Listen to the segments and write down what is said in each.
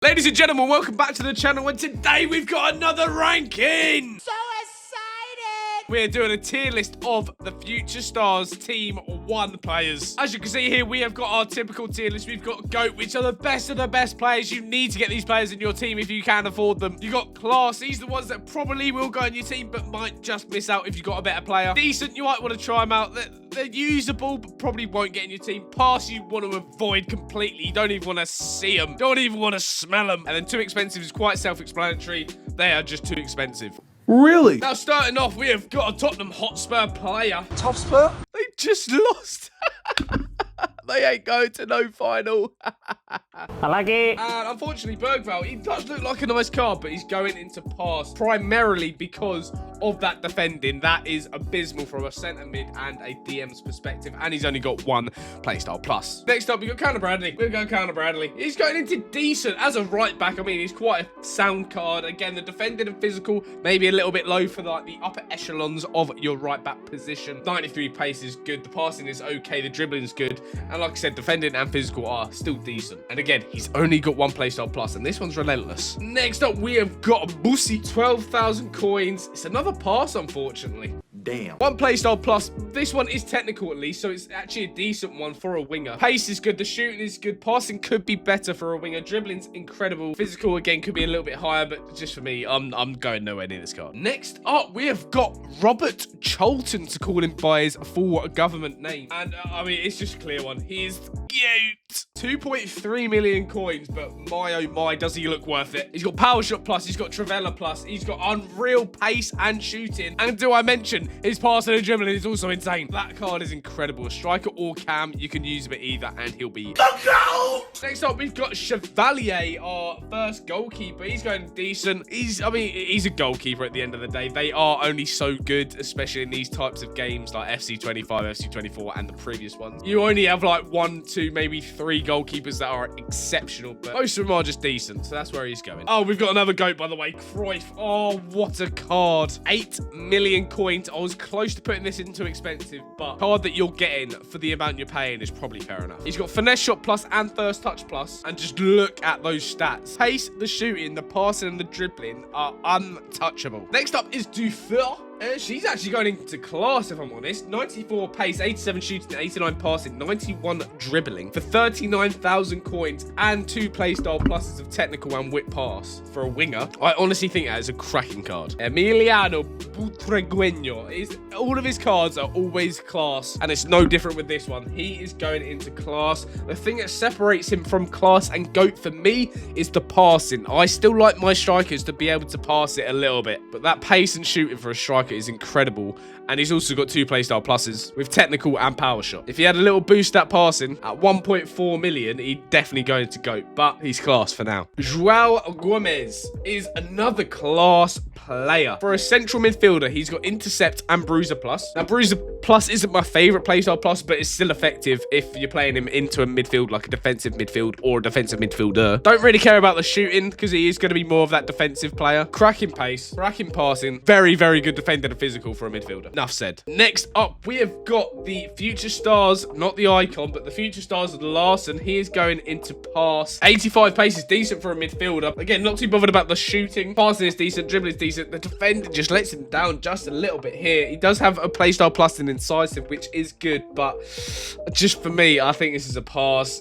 Ladies and gentlemen, welcome back to the channel, and today we've got another ranking! So excited! We're doing a tier list of the Future Stars Team 1 players. As you can see here, we have got our typical tier list. We've got GOAT, which are the best of the best players. You need to get these players in your team if you can afford them. You got Class. These are the ones that probably will go in your team, but might just miss out if you've got a better player. Decent, you might want to try them out. They're usable, but probably won't get in your team. Pass, you want to avoid completely. You don't even want to see them. Don't even want to smell them. And then too expensive is quite self-explanatory. They are just too expensive. Really? Now, starting off, we have got a Tottenham Hotspur player. Top Spur? They just lost. They ain't going to no final. I like it. And unfortunately, Bergvall, he does look like a nice card, but he's going into pass primarily because of that defending. That is abysmal from a centre mid and a DM's perspective, and he's only got one playstyle plus. Next up, we got Conor Bradley. We'll go Conor Bradley. He's going into decent as a right back. I mean, he's quite a sound card. Again, the defending and physical maybe a little bit low for the upper echelons of your right back position. 93 pace is good. The passing is okay. The dribbling is good. And like I said, defending and physical are still decent. And again, he's only got one playstyle plus, and this one's relentless. Next up, we have got Bussy, 12,000 coins. It's another pass, unfortunately. Damn. One playstyle plus. This one is technical at least, so it's actually a decent one for a winger. Pace is good. The shooting is good. Passing could be better for a winger. Dribbling's incredible. Physical, again, could be a little bit higher, but just for me, I'm going nowhere near this card. Next up, we have got Robert Charlton, to call him by his full government name. And, I mean, it's just a clear one. He is cute. 2.3 million coins, but my oh my, does he look worth it. He's got power shot plus, he's got Trivella plus, he's got unreal pace and shooting. And do I mention, his passing and dribbling is also insane. That card is incredible. A striker or cam, you can use him at either, and he'll be Next up, we've got Chevalier, our first goalkeeper. He's going decent. He's a goalkeeper at the end of the day. They are only so good, especially in these types of games like FC25, FC24, and the previous ones. You only have like 1, 2, maybe 3 goalkeepers that are exceptional, but most of them are just decent, so that's where he's going. Oh, we've got another GOAT, by the way. Cruyff. Oh, what a card. 8 million coins. I was close to putting this into expensive, but card that you're getting for the amount you're paying is probably fair enough. He's got finesse shot plus and first touch plus, and just look at those stats. Pace, the shooting, the passing, and the dribbling are untouchable. Next up is Dufour. She's actually going into class, if I'm honest. 94 pace, 87 shooting, 89 passing, 91 dribbling for 39,000 coins and 2 playstyle pluses of technical and whip pass for a winger. I honestly think that is a cracking card. Emiliano Butragueño. All of his cards are always class, and it's no different with this one. He is going into class. The thing that separates him from class and GOAT for me is the passing. I still like my strikers to be able to pass it a little bit, but that pace and shooting for a striker is incredible, and he's also got 2 playstyle pluses with technical and power shot. If he had a little boost at passing at 1.4 million, he'd definitely go into GOAT, but he's class for now. Joao Gomez is another class player. For a central midfielder, he's got intercept and bruiser plus. Now, bruiser plus isn't my favorite playstyle plus, but it's still effective if you're playing him into a midfield, like a defensive midfield or a defensive midfielder. Don't really care about the shooting because he is going to be more of that defensive player. Cracking pace, cracking passing, very, very good defender and physical for a midfielder. Enough said. Next up, we have got the Future Stars, not the icon, but the Future Stars of Larson. He is going into pass. 85 pace is decent for a midfielder. Again, not too bothered about the shooting. Passing is decent, dribbling is decent. The defender just lets him down just a little bit here. He does have a playstyle plus and incisive, which is good, but just for me, I think this is a pass.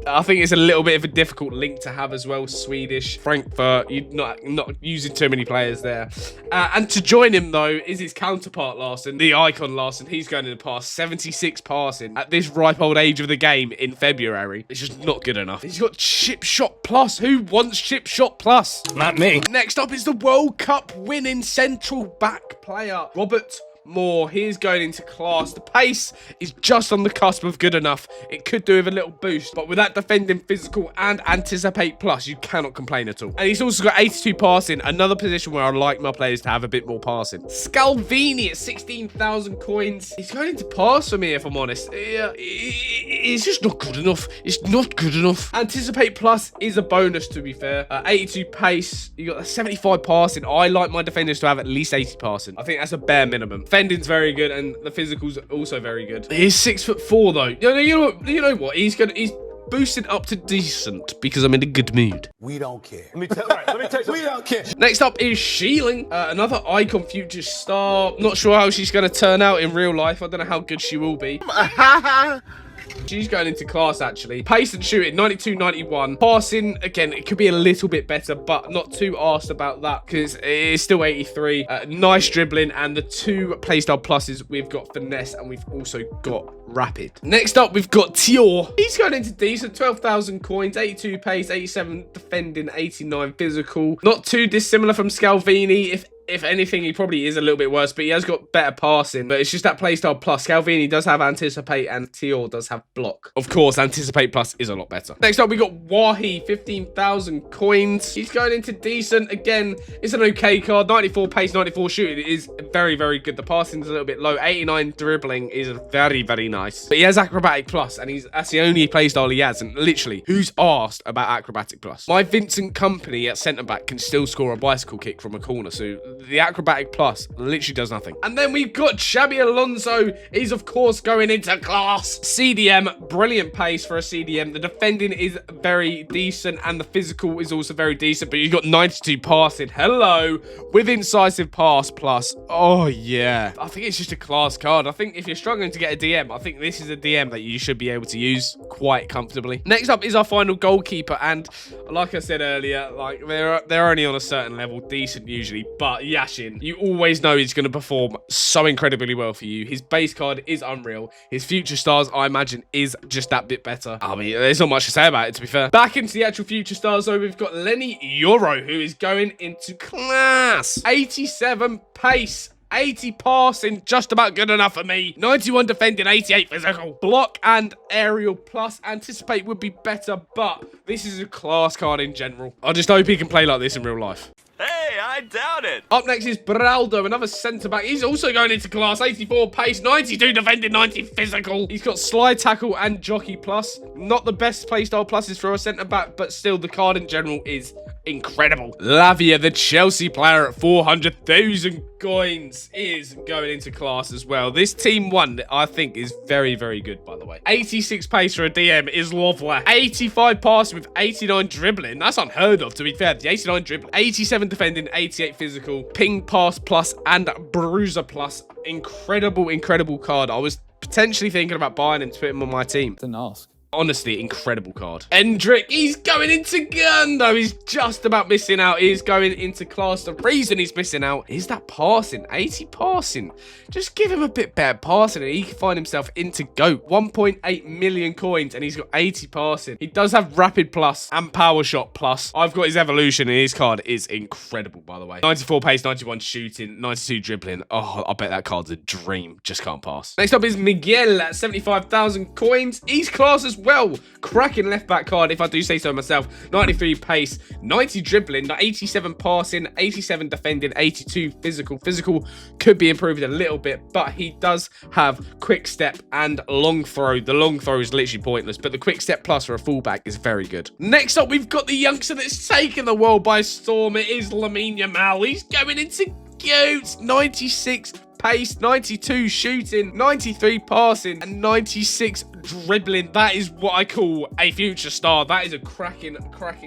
I think it's a little bit of a difficult link to have as well. Swedish, Frankfurt, you're not using too many players there. And to join him, though, is his counterpart Larson, the icon Larson. He's going to pass 76 passing at this ripe old age of the game in February. It's just not good enough. He's got chip shot plus. Who wants chip shot plus? Not me. Next up is the World Cup winning central back player, Robert Moore. He is going into class. The pace is just on the cusp of good enough. It could do with a little boost, but with that defending physical and anticipate plus, you cannot complain at all. And he's also got 82 passing, another position where I like my players to have a bit more passing. Scalvini at 16,000 coins. He's going into pass for me, if I'm honest. It's just not good enough. It's not good enough. Anticipate plus is a bonus, to be fair. 82 pace. You got 75 passing. I like my defenders to have at least 80 passing. I think that's a bare minimum. Defending's very good, and the physical's also very good. He's 6'4" though. You know what? He's boosted up to decent because I'm in a good mood. We don't care. Let me tell you something. We don't care. Next up is Sheeling, another icon future star. Not sure how she's going to turn out in real life. I don't know how good she will be. She's going into class, actually. Pace and shooting, 92, 91. Passing, again, it could be a little bit better, but not too arsed about that because it is still 83. Nice dribbling, and the 2 playstyle pluses, we've got finesse, and we've also got rapid. Next up, we've got Tior. He's going into decent, 12,000 coins, 82 pace, 87 defending, 89 physical. Not too dissimilar from Scalvini. If anything, he probably is a little bit worse, but he has got better passing. But it's just that playstyle plus. Scalvini does have anticipate and Tior does have block. Of course, anticipate plus is a lot better. Next up, we got Wahi, 15,000 coins. He's going into decent. Again, it's an okay card. 94 pace, 94 shooting. It is very, very good. The passing is a little bit low. 89 dribbling is very, very nice. But he has acrobatic plus, and that's the only playstyle he has. And literally, who's asked about acrobatic plus? My Vincent Kompany at centre-back can still score a bicycle kick from a corner, so the acrobatic plus literally does nothing. And then we've got Xabi Alonso. He's, of course, going into class. CDM, brilliant pace for a CDM. The defending is very decent, and the physical is also very decent, but you've got 92 passing. Hello. With incisive pass plus. Oh, yeah. I think it's just a class card. I think if you're struggling to get a DM, I think this is a DM that you should be able to use quite comfortably. Next up is our final goalkeeper, and like I said earlier, like they're only on a certain level, decent usually, but Yashin, you always know he's going to perform so incredibly well for you. His base card is unreal. His future stars, I imagine, is just that bit better. I mean, there's not much to say about it, to be fair. Back into the actual future stars, though, we've got Lenny Yoro, who is going into class. 87 pace. 80 passing, just about good enough for me. 91 defending, 88 physical. Block and aerial plus anticipate would be better, but this is a class card in general. I just hope he can play like this in real life. Hey, I doubt it. Up next is Beraldo, another centre-back. He's also going into class. 84 pace, 92 defending, 90 physical. He's got slide tackle and jockey plus. Not the best playstyle pluses for a centre-back, but still the card in general is incredible. Lavia, the Chelsea player at 400,000 coins, is going into class as well. This team one, I think, is very, very good, by the way. 86 pace for a DM is lovely. 85 passing with 89 dribbling. That's unheard of, to be fair. The 89 dribbling, 87 defending, 88 physical, ping pass plus and bruiser plus. Incredible, incredible card. I was potentially thinking about buying him to put him on my team. Didn't ask. Honestly, incredible card. Endrick, he's going into gun, though. He's just about missing out. He's going into class. The reason he's missing out is that passing. 80 passing. Just give him a bit better passing and he can find himself into GOAT. 1.8 million coins and he's got 80 passing. He does have rapid plus and power shot plus. I've got his evolution and his card is incredible, by the way. 94 pace, 91 shooting, 92 dribbling. Oh, I bet that card's a dream. Just can't pass. Next up is Miguel at 75,000 coins. He's class as well. Cracking left back card, if I do say so myself. 93 pace, 90 dribbling, 87 passing, 87 defending, 82 physical. Physical could be improved a little bit, but he does have quick step and long throw. The long throw is literally pointless, but the quick step plus for a fullback is very good. Next up, we've got the youngster that's taken the world by storm. It is Lamine Yamal. He's going into GOAT. 96 pace, 92 shooting, 93 passing, and 96 dribbling. That is what I call a future star. That is a cracking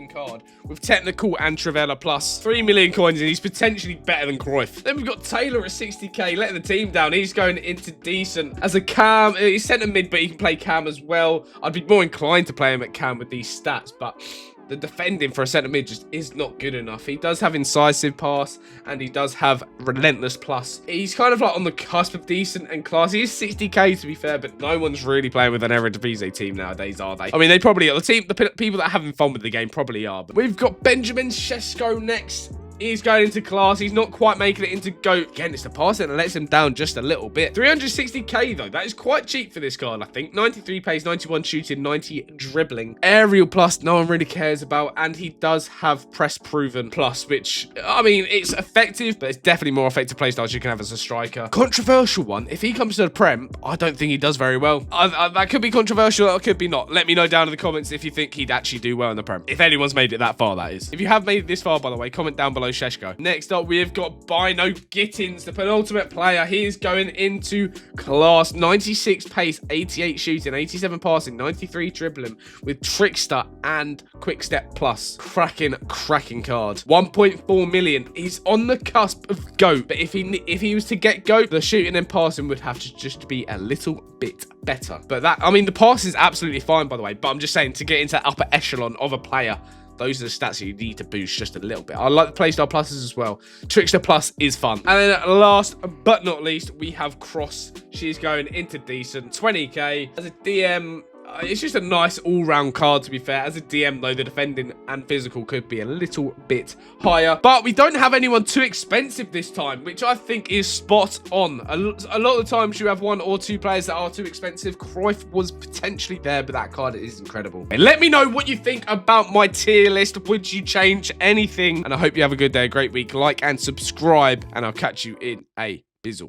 card with technical and Trivela plus. 3 million coins, and he's potentially better than Cruyff. Then we've got Taylor at 60k, letting the team down. He's going into decent as a cam. He's centre mid, but he can play cam as well. I'd be more inclined to play him at cam with these stats, but the defending for a centre mid just is not good enough. He does have incisive pass and he does have relentless plus. He's kind of like on the cusp of decent and class. He is 60k to be fair, but no one's really playing with an Eredivisie team nowadays, are they? I mean, they probably are. The people that are having fun with the game probably are. But we've got Benjamin Sesko next. He's going into class. He's not quite making it into GOAT. Again, it's the passing that lets him down just a little bit. 360k, though. That is quite cheap for this card, I think. 93 pace, 91 shooting, 90 dribbling. Aerial plus, no one really cares about. And he does have press proven plus, which, I mean, it's effective, but it's definitely more effective playstyles you can have as a striker. Controversial one. If he comes to the Prem, I don't think he does very well. That could be controversial, or could be not. Let me know down in the comments if you think he'd actually do well in the Prem. If anyone's made it that far, that is. If you have made it this far, by the way, comment down below follow Sheshko. Next up, we have got Bino Gittins, the penultimate player. He is going into class. 96 pace, 88 shooting, 87 passing, 93 dribbling with Trickster and Quick Step Plus. Cracking card. 1.4 million. He's on the cusp of GOAT, but if he was to get GOAT, the shooting and passing would have to just be a little bit better. But that, I mean, the pass is absolutely fine, by the way, but I'm just saying, to get into that upper echelon of a player, those are the stats you need to boost just a little bit. I like the playstyle pluses as well. Trickster Plus is fun. And then last but not least, we have Cross. She's going into decent. 20k. As a DM, it's just a nice all-round card, to be fair. As a DM, though, the defending and physical could be a little bit higher. But we don't have anyone too expensive this time, which I think is spot on. A lot of the times you have one or two players that are too expensive. Cruyff was potentially there, but that card is incredible. And let me know what you think about my tier list. Would you change anything? And I hope you have a good day, a great week. Like and subscribe, and I'll catch you in a bizzle.